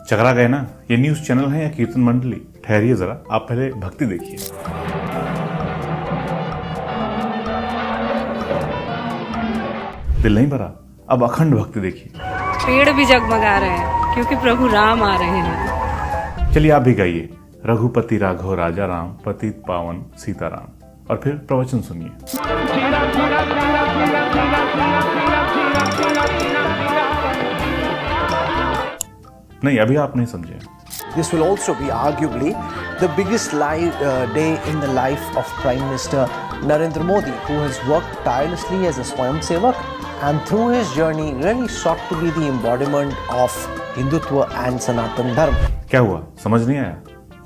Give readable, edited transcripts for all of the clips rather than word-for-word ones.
चकरा गए ना? ये न्यूज चैनल है या कीर्तन मंडली? ठहरिए जरा, आप पहले भक्ति देखिए। दिल नहीं भरा? अब अखंड भक्ति देखिए। पेड़ भी जगमगा रहे हैं क्योंकि प्रभु राम आ रहे हैं। चलिए आप भी गाइए, रघुपति राघव राजा राम, पतित पावन सीताराम, और फिर प्रवचन सुनिए। नहीं, अभी आप नहीं समझे। This will also be arguably the biggest day in the life of Prime Minister Narendra Modi, who has worked tirelessly as a Swayamsevak and through his journey really sought to be the embodiment of Hindutva and Sanatan Dharma. क्या हुआ, समझ नहीं आया?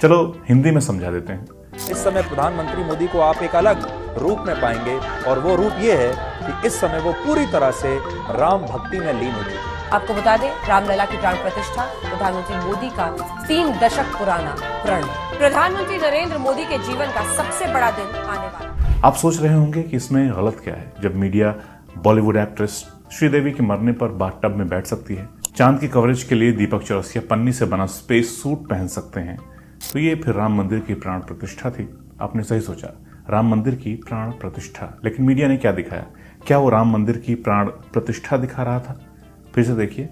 चलो हिंदी में समझा देते हैं। इस समय प्रधानमंत्री मोदी को आप एक अलग रूप में पाएंगे और वो रूप ये है कि इस समय वो पूरी तरह से राम भक्ति में लीन हो चुके। आपको बता दें, रामलला की प्राण प्रतिष्ठा प्रधानमंत्री मोदी का 3 दशक पुराना प्रण। प्रधानमंत्री नरेंद्र मोदी के जीवन का सबसे बड़ा दिन आने वाला। आप सोच रहे होंगे कि इसमें गलत क्या है, जब मीडिया बॉलीवुड एक्ट्रेस श्रीदेवी के मरने पर बाथटब में बैठ सकती है, चांद की कवरेज के लिए दीपक चौरसिया पन्नी से बना स्पेस सूट पहन सकते हैं, तो ये फिर राम मंदिर की प्राण प्रतिष्ठा थी। आपने सही सोचा, राम मंदिर की प्राण प्रतिष्ठा। लेकिन मीडिया ने क्या दिखाया? क्या वो राम मंदिर की प्राण प्रतिष्ठा दिखा रहा था? फिर से देखिए।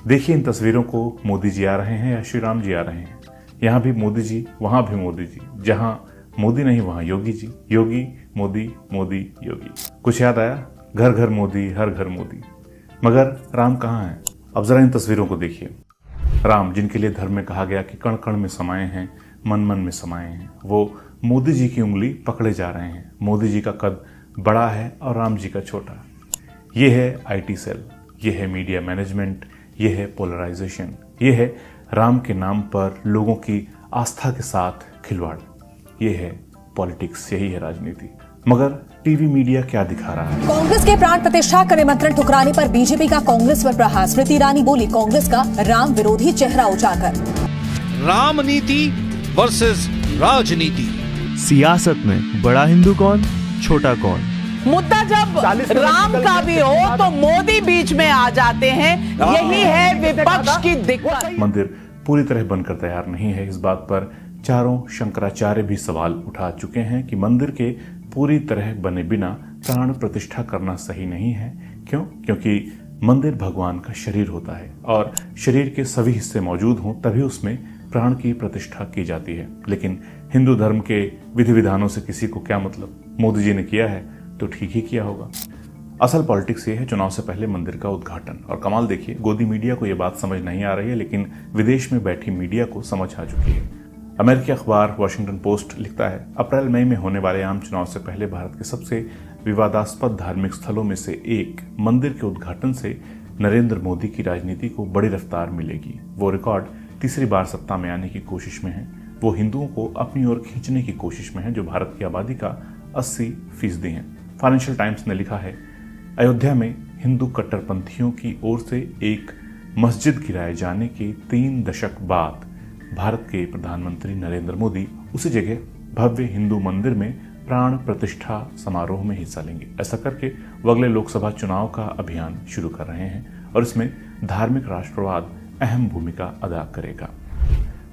देखिए इन तस्वीरों को, मोदी जी आ रहे हैं या श्री राम जी आ रहे हैं? यहां भी मोदी जी, वहां भी मोदी जी, जहां मोदी नहीं वहां योगी जी, योगी मोदी, मोदी योगी। कुछ याद आया? घर घर मोदी, हर घर मोदी। मगर राम कहां है? अब जरा इन तस्वीरों को देखिए। राम, जिनके लिए धर्म में कहा गया कि कण कण में समाये हैं, मन मन में समाये हैं, वो मोदी जी की उंगली पकड़े जा रहे हैं। मोदी जी का कद बड़ा है और राम जी का छोटा। ये है आईटी सेल, ये है मीडिया मैनेजमेंट, ये है पोलराइजेशन, ये है राम के नाम पर लोगों की आस्था के साथ खिलवाड़, ये है पॉलिटिक्स, यही है राजनीति। मगर टीवी मीडिया क्या दिखा रहा है? कांग्रेस के प्राण प्रतिष्ठा का निमंत्रण ठुकराने पर बीजेपी का कांग्रेस पर प्रहार। स्मृति ईरानी बोली, कांग्रेस का राम विरोधी चेहरा उजागर। राम नीति वर्सेस राजनीति। सियासत में बड़ा हिंदू कौन, छोटा कौन? मुद्दा जब राम का भी हो तो मोदी बीच में आ जाते हैं, यही है विपक्ष की दिक्कत। मंदिर पूरी तरह बनकर तैयार नहीं है, इस बात पर चारों शंकराचार्य भी सवाल उठा चुके हैं कि मंदिर के पूरी तरह बने बिना प्राण प्रतिष्ठा करना सही नहीं है। क्यों? क्योंकि मंदिर भगवान का शरीर होता है और शरीर के सभी हिस्से मौजूद हों तभी उसमें प्राण की प्रतिष्ठा की जाती है। लेकिन हिंदू धर्म के विधि विधानों से किसी को क्या मतलब? मोदी जी ने किया है तो ठीक ही किया होगा। असल पॉलिटिक्स ये है चुनाव से पहले मंदिर का उद्घाटन। और कमाल देखिए, गोदी मीडिया को यह बात समझ नहीं आ रही है, लेकिन विदेश में बैठी मीडिया को समझ आ चुकी है। अमेरिकी अखबार वॉशिंगटन पोस्ट लिखता है, अप्रैल मई में होने वाले आम चुनाव से पहले भारत के सबसे विवादास्पद धार्मिक स्थलों में से एक मंदिर के उद्घाटन से नरेंद्र मोदी की राजनीति को बड़ी रफ्तार मिलेगी। वो रिकॉर्ड तीसरी बार सत्ता में आने की कोशिश में है। वो हिंदुओं को अपनी ओर खींचने की कोशिश में है, जो भारत की आबादी का 80% है। फाइनेंशियल टाइम्स ने लिखा है, अयोध्या में हिंदू कट्टरपंथियों की ओर से एक मस्जिद गिराए जाने के 3 दशक बाद भारत के प्रधानमंत्री नरेंद्र मोदी उसी जगह भव्य हिंदू मंदिर में प्राण प्रतिष्ठा समारोह में हिस्सा लेंगे। ऐसा करके वो अगले लोकसभा चुनाव का अभियान शुरू कर रहे हैं और इसमें धार्मिक राष्ट्रवाद अहम भूमिका अदा करेगा।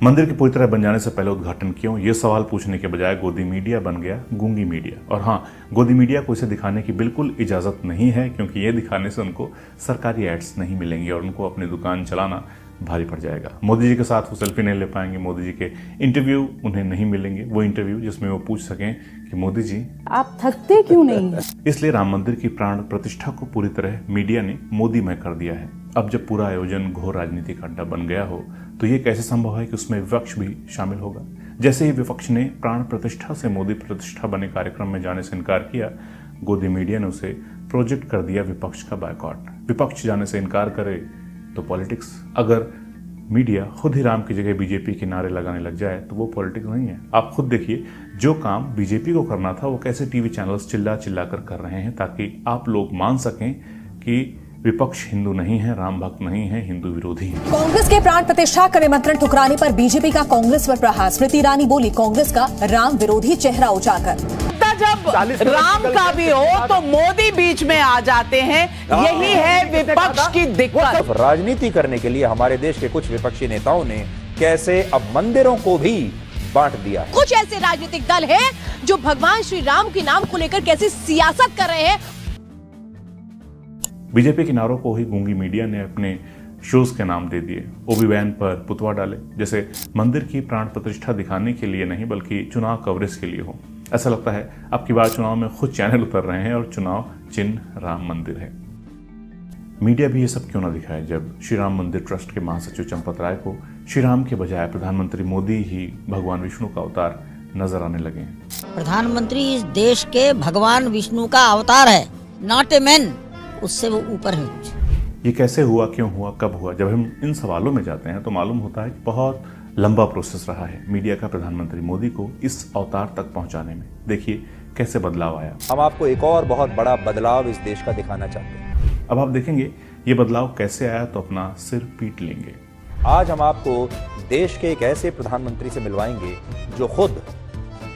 मंदिर के पूरी तरह बन जाने से पहले उद्घाटन क्यों, ये सवाल पूछने के बजाय गोदी मीडिया बन गया गूंगी मीडिया। और हाँ, गोदी मीडिया को इसे दिखाने की बिल्कुल इजाजत नहीं है, क्योंकि ये दिखाने से उनको सरकारी एड्स नहीं मिलेंगे और उनको अपनी दुकान चलाना भारी पड़ जाएगा। मोदी जी के साथ वो सेल्फी नहीं ले पाएंगे, मोदी जी के इंटरव्यू उन्हें नहीं मिलेंगे, वो इंटरव्यू जिसमें वो पूछ सकें कि मोदी जी आप थकते क्यों नहीं? इसलिए राम मंदिर की प्राण प्रतिष्ठा को पूरी तरह मीडिया ने मोदीमय कर दिया है। अब जब पूरा आयोजन घोर राजनीतिक अड्डा बन गया हो तो ये कैसे संभव है कि उसमें विपक्ष भी शामिल होगा? जैसे ही विपक्ष ने प्राण प्रतिष्ठा से मोदी प्रतिष्ठा बने कार्यक्रम में जाने से इनकार किया, गोदी मीडिया ने उसे प्रोजेक्ट कर दिया विपक्ष का बायकॉट। विपक्ष जाने से इनकार करे तो पॉलिटिक्स। अगर मीडिया खुद ही राम की जगह बीजेपी के नारे लगाने लग जाए तो वो पॉलिटिक्स नहीं है। आप खुद देखिए, जो काम बीजेपी को करना था वो कैसे टीवी चैनल्स चिल्ला चिल्ला कर रहे हैं, ताकि आप लोग मान सकें कि विपक्ष हिंदू नहीं है, राम भक्त नहीं है, हिंदू विरोधी है। कांग्रेस के प्राण प्रतिष्ठा का निमंत्रण ठुकराने पर बीजेपी का कांग्रेस पर प्रहार। स्मृति ईरानी बोली, कांग्रेस का राम विरोधी चेहरा उजागर। जब राम का भी हो तो मोदी बीच में आ जाते हैं। यही है विपक्ष की दिक्कत। राजनीति करने के लिए हमारे देश के कुछ विपक्षी नेताओं ने कैसे अब मंदिरों को भी बांट दिया है। कुछ ऐसे राजनीतिक दल हैं जो भगवान श्री राम के नाम को लेकर कैसी सियासत कर रहे हैं। बीजेपी के नारों को ही गूंगी मीडिया ने अपने शोज के नाम दे दिए। ओबी वैन पर पुतवा डाले, जैसे मंदिर की प्राण प्रतिष्ठा दिखाने के लिए नहीं बल्कि चुनाव कवरेज के लिए हो। ऐसा लगता है अब की बार चुनाव में खुद चैनल उतर रहे हैं और चुनाव चिन्ह राम मंदिर है। मीडिया भी ये सब क्यों ना दिखाए जब श्री राम मंदिर ट्रस्ट के महासचिव चंपत राय को श्री राम के बजाय प्रधानमंत्री मोदी ही भगवान विष्णु का अवतार नजर आने लगे हैं। प्रधानमंत्री इस देश के भगवान विष्णु का अवतार है, नॉट ए मैन, उससे वो ऊपर है। ये कैसे हुआ, क्यों हुआ, कब हुआ? जब हम इन सवालों में जाते हैं तो मालूम होता है कि बहुत लंबा प्रोसेस रहा है मीडिया का प्रधानमंत्री मोदी को इस अवतार तक पहुंचाने में। देखिए कैसे बदलाव आया। हम आपको एक और बहुत बड़ा बदलाव इस देश का दिखाना चाहते हैं। अब आप देखेंगे ये बदलाव कैसे आया तो अपना सिर पीट लेंगे। आज हम आपको देश के एक ऐसे प्रधानमंत्री से मिलवाएंगे जो खुद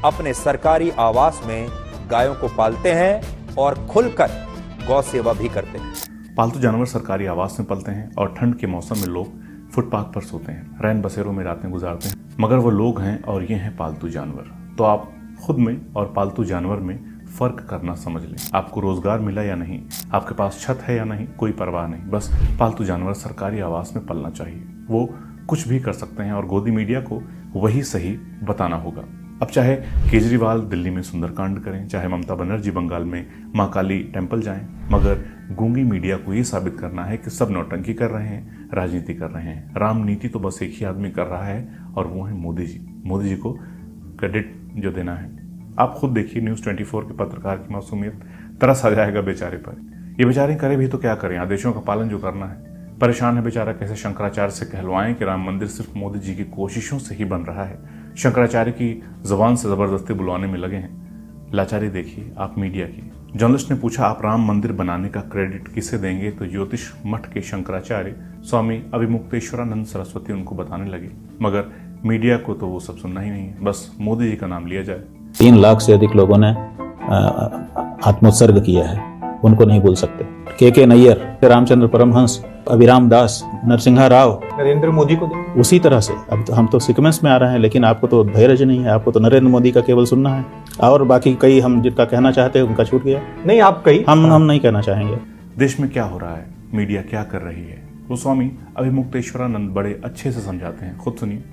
अपने सरकारी आवास में गायों को पालते हैं और खुलकर गौ सेवा भी करते हैं। पालतू जानवर सरकारी आवास में पलते हैं और ठंड के मौसम में लोग फुटपाथ पर सोते हैं, रैन बसेरों में रातें गुजारते हैं, मगर वो लोग हैं और ये हैं पालतू जानवर। तो आप खुद में और पालतू जानवर में फर्क करना समझ लें। आपको रोजगार मिला या नहीं, आपके पास छत है या नहीं, कोई परवाह नहीं, बस पालतू जानवर सरकारी आवास में पलना चाहिए। वो कुछ भी कर सकते हैं और गोदी मीडिया को वही सही बताना होगा। अब चाहे केजरीवाल दिल्ली में सुंदरकांड करें, चाहे ममता बनर्जी बंगाल में मां काली टेम्पल जाएं, मगर गूंगी मीडिया को ये साबित करना है कि सब नौटंकी कर रहे हैं, राजनीति कर रहे हैं। राम नीति तो बस एक ही आदमी कर रहा है और वो है मोदी जी। मोदी जी को क्रेडिट जो देना है। आप खुद देखिए न्यूज़ 24 के पत्रकार की मासूमियत, तरस आ जाएगा बेचारे पर। ये बेचारे करे भी तो क्या करें, आदेशों का पालन जो करना है। परेशान है बेचारा, कैसे शंकराचार्य से कहलवाएं कि राम मंदिर सिर्फ मोदी जी की कोशिशों से ही बन रहा है। शंकराचार्य की जबान से जबरदस्ती बुलवाने में लगे हैं। लाचारी देखिए आप मीडिया की। जर्नलिस्ट ने पूछा आप राम मंदिर बनाने का क्रेडिट किसे देंगे, तो ज्योतिष मठ के शंकराचार्य स्वामी अभिमुक्तेश्वरानंद सरस्वती उनको बताने लगे, मगर मीडिया को तो वो सब सुनना ही नहीं है, बस मोदी जी का नाम लिया जाए। 3 लाख से अधिक लोगों ने आत्मोत्सर्ग किया है, उनको नहीं भूल सकते। के नैयर, रामचंद्र परमहंस, अभिराम दास, नरसिंहा राव, नरेंद्र मोदी को उसी तरह से। अब हम तो सीक्वेंस में आ रहे हैं, लेकिन आपको तो धैर्य नहीं है, आपको तो नरेंद्र मोदी का केवल सुनना है और बाकी कई हम जिनका कहना चाहते हैं उनका छूट गया। नहीं, आप कई हम नहीं कहना चाहेंगे। देश में क्या हो रहा है, मीडिया क्या कर रही है, वो स्वामी अभिमुक्तेश्वरानंद बड़े अच्छे से समझाते हैं, खुद सुनिए।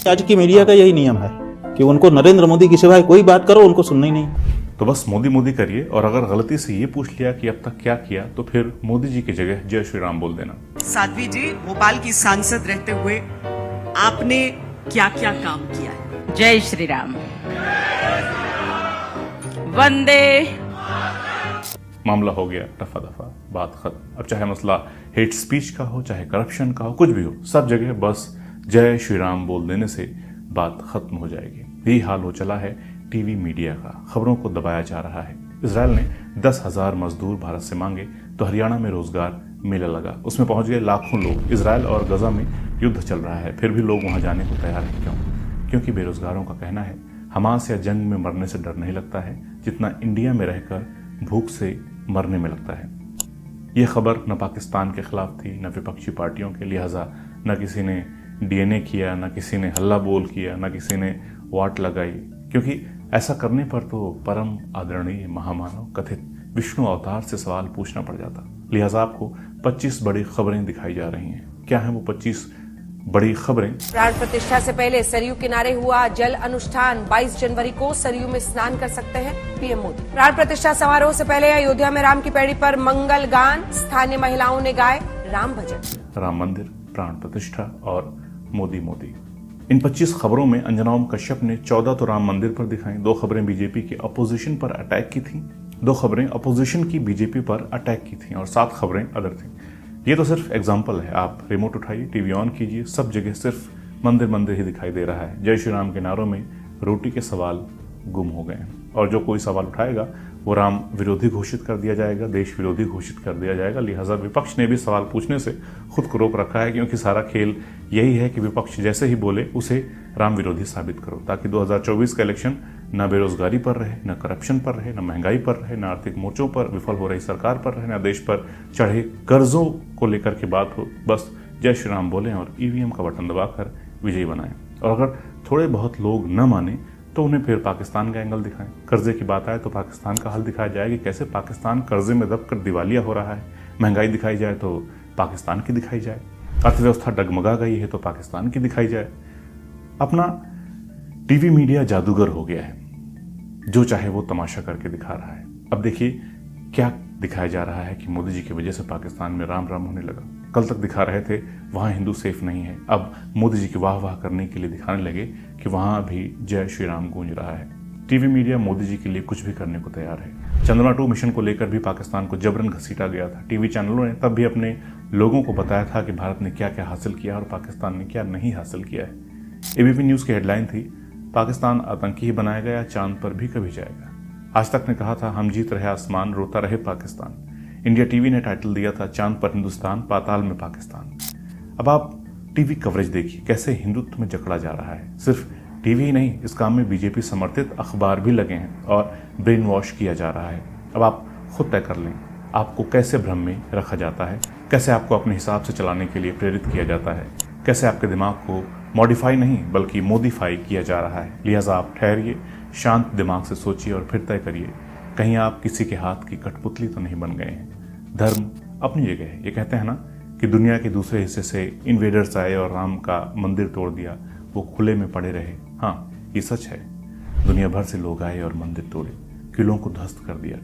आज की मीडिया का यही नियम है कि उनको नरेंद्र मोदी की सिवाय कोई बात करो उनको सुनना ही नहीं। तो बस मोदी मोदी करिए, और अगर गलती से ये पूछ लिया कि अब तक क्या किया तो फिर मोदी जी की जगह जय श्री राम बोल देना। साध्वी जी, भोपाल की सांसद रहते हुए आपने क्या क्या काम किया है? जय श्री राम, वंदे। मामला हो गया रफा दफा, बात खत्म। अब चाहे मसला हेट स्पीच का हो, चाहे करप्शन का हो, कुछ भी हो, सब जगह बस जय श्री राम बोल देने से बात खत्म हो जाएगी। यही हाल हो चला है टीवी मीडिया का, खबरों को दबाया जा रहा है। इजराइल ने 10,000 मजदूर भारत से मांगे तो हरियाणा में रोजगार मेला लगा, उसमें पहुंच गए लाखों लोग। इजराइल और गजा में युद्ध चल रहा है, फिर भी लोग वहां जाने को तैयार हैं। क्यों? क्योंकि बेरोजगारों का कहना है हमास या जंग में मरने से डर नहीं लगता है जितना इंडिया में रहकर भूख से मरने में लगता है। ये खबर न पाकिस्तान के खिलाफ थी न विपक्षी पार्टियों के, लिहाजा न किसी ने डीएनए किया, न किसी ने हल्ला बोल किया, न किसी ने वाट लगाई, क्योंकि ऐसा करने पर तो परम आदरणीय महामानव कथित विष्णु अवतार से सवाल पूछना पड़ जाता। लिहाजा आपको 25 बड़ी खबरें दिखाई जा रही हैं। क्या हैं वो 25 बड़ी खबरें? प्राण प्रतिष्ठा से पहले सरयू किनारे हुआ जल अनुष्ठान। 22 जनवरी को सरयू में स्नान कर सकते हैं पीएम मोदी। प्राण प्रतिष्ठा समारोह से पहले अयोध्या में राम की पैड़ी पर मंगल गान, स्थानीय महिलाओं ने गाए राम भजन। राम मंदिर, प्राण प्रतिष्ठा और मोदी मोदी, इन 25 खबरों में अंजना ओम कश्यप ने 14 तो राम मंदिर पर दिखाई, 2 खबरें बीजेपी के अपोजिशन पर अटैक की थी, 2 खबरें अपोजिशन की बीजेपी पर अटैक की थी और 7 खबरें अदर थी। ये तो सिर्फ एग्जाम्पल है। आप रिमोट उठाइए, टीवी ऑन कीजिए, सब जगह सिर्फ मंदिर मंदिर ही दिखाई दे रहा है। जय श्री राम के नारों में रोटी के सवाल गुम हो गए हैं और जो कोई सवाल उठाएगा वो राम विरोधी घोषित कर दिया जाएगा, देश विरोधी घोषित कर दिया जाएगा। लिहाजा विपक्ष ने भी सवाल पूछने से खुद को रोक रखा है, क्योंकि सारा खेल यही है कि विपक्ष जैसे ही बोले उसे राम विरोधी साबित करो, ताकि 2024 का इलेक्शन न बेरोजगारी पर रहे, न करप्शन पर रहे, न महंगाई पर रहे, न आर्थिक मोर्चों पर विफल हो रही सरकार पर रहे, न देश पर चढ़े कर्जों को लेकर के बात हो। बस जय श्री राम बोलें और ईवीएम का बटन दबाकर विजयी बनाएं। और अगर थोड़े बहुत लोग न माने तो उन्हें फिर पाकिस्तान का एंगल दिखाएं। कर्जे की बात आए तो पाकिस्तान का हल दिखाया जाए कि कैसे पाकिस्तान कर्जे में दबकर दिवालिया हो रहा है। महंगाई दिखाई जाए तो पाकिस्तान की दिखाई जाए। अर्थव्यवस्था डगमगा गई है तो पाकिस्तान की दिखाई जाए। अपना टीवी मीडिया जादूगर हो गया है, जो चाहे वो तमाशा करके दिखा रहा है। अब देखिए क्या दिखाया जा रहा है कि मोदी जी की वजह से पाकिस्तान में राम राम होने लगा। कल तक दिखा रहे थे वहां हिंदू सेफ नहीं है, अब मोदी जी की वाह वाह करने के लिए दिखाने लगे कि वहां भी जय श्री राम गूंज रहा है। टीवी मीडिया मोदी जी के लिए कुछ भी करने को तैयार है। चंद्रमा 2 मिशन को लेकर भी पाकिस्तान को जबरन घसीटा गया था। टीवी चैनलों ने तब भी अपने लोगों को बताया था कि भारत ने क्या क्या हासिल किया और पाकिस्तान ने क्या नहीं हासिल किया है। एबीपी न्यूज की हेडलाइन थी, पाकिस्तान आतंकी ही बनाया गया, चांद पर भी कभी जाएगा। आज तक ने कहा था, हम जीत रहे आसमान, रोता रहे पाकिस्तान। इंडिया टीवी ने टाइटल दिया था, चांद पर हिंदुस्तान, पाताल में पाकिस्तान। अब आप टीवी कवरेज देखिए कैसे हिंदुत्व में जकड़ा जा रहा है। सिर्फ टीवी ही नहीं, इस काम में बीजेपी समर्थित अखबार भी लगे हैं और ब्रेन वॉश किया जा रहा है। अब आप खुद तय कर लें, आपको कैसे भ्रम में रखा जाता है, कैसे आपको अपने हिसाब से चलाने के लिए प्रेरित किया जाता है, कैसे आपके दिमाग को मॉडिफाई नहीं बल्कि मोडिफाई किया जा रहा है। लिहाजा आप ठहरिए, शांत दिमाग से सोचिए और फिर तय करिए, कहीं आप किसी के हाथ की कठपुतली तो नहीं बन गए हैं। धर्म अपनी जगह है। ये कहते हैं ना कि दुनिया के दूसरे हिस्से से इन्वेडर्स आए और राम का मंदिर तोड़ दिया, वो खुले में पड़े रहे। हाँ, ये सच है। दुनिया भर से लोग आए और मंदिर तोड़े, किलों को ध्वस्त कर दिया,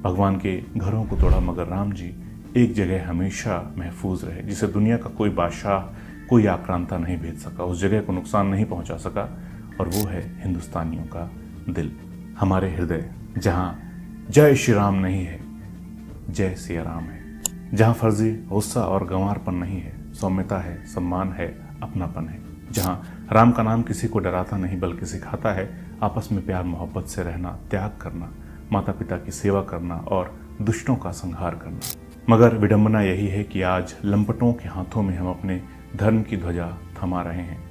भगवान के घरों को तोड़ा, मगर राम जी एक जगह हमेशा महफूज रहे, जिसे दुनिया का कोई बादशाह, कोई आक्रांता नहीं भेज सका, उस जगह को नुकसान नहीं पहुंचा सका, और वो है हिंदुस्तानियों का दिल, हमारे हृदय, जहां जय श्री राम नहीं है, जय सिया राम है, जहां फर्जी गुस्सा और गंवारपन नहीं है, सौम्यता है, सम्मान है, अपनापन है, जहां राम का नाम किसी को डराता नहीं बल्कि सिखाता है आपस में प्यार मोहब्बत से रहना, त्याग करना, माता पिता की सेवा करना और दुष्टों का संहार करना। मगर विडंबना यही है कि आज लंपटों के हाथों में हम अपने धर्म की ध्वजा थमा रहे हैं।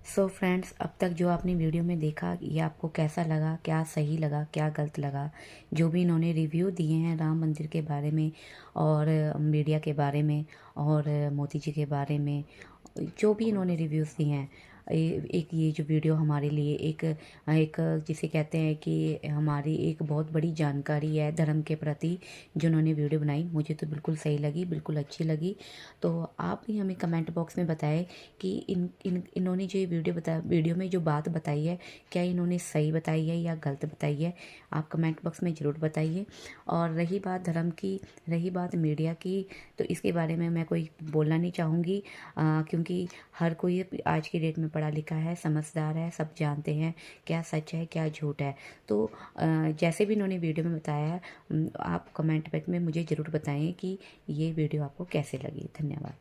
सो फ्रेंड्स, अब तक जो आपने वीडियो में देखा, ये आपको कैसा लगा, क्या सही लगा, क्या गलत लगा? जो भी इन्होंने रिव्यू दिए हैं राम मंदिर के बारे में और मीडिया के बारे में और मोदी जी के बारे में, जो भी इन्होंने रिव्यूज़ दिए हैं, एक ये जो वीडियो हमारे लिए एक जिसे कहते हैं कि हमारी एक बहुत बड़ी जानकारी है धर्म के प्रति, जो उन्होंने वीडियो बनाई, मुझे तो बिल्कुल सही लगी, बिल्कुल अच्छी लगी। तो आप भी हमें कमेंट बॉक्स में बताएं कि इन्होंने जो वीडियो में जो बात बताई है, क्या इन्होंने सही बताई है या गलत बताई है? आप कमेंट बॉक्स में ज़रूर बताइए। और रही बात धर्म की, रही बात मीडिया की, तो इसके बारे में मैं कोई बोलना नहीं चाहूँगी, क्योंकि हर कोई आज की डेट में पढ़ा लिखा है, समझदार है, सब जानते हैं क्या सच है क्या झूठ है। तो जैसे भी इन्होंने वीडियो में बताया है, आप कमेंट बॉक्स में मुझे ज़रूर बताएं कि ये वीडियो आपको कैसे लगी। धन्यवाद।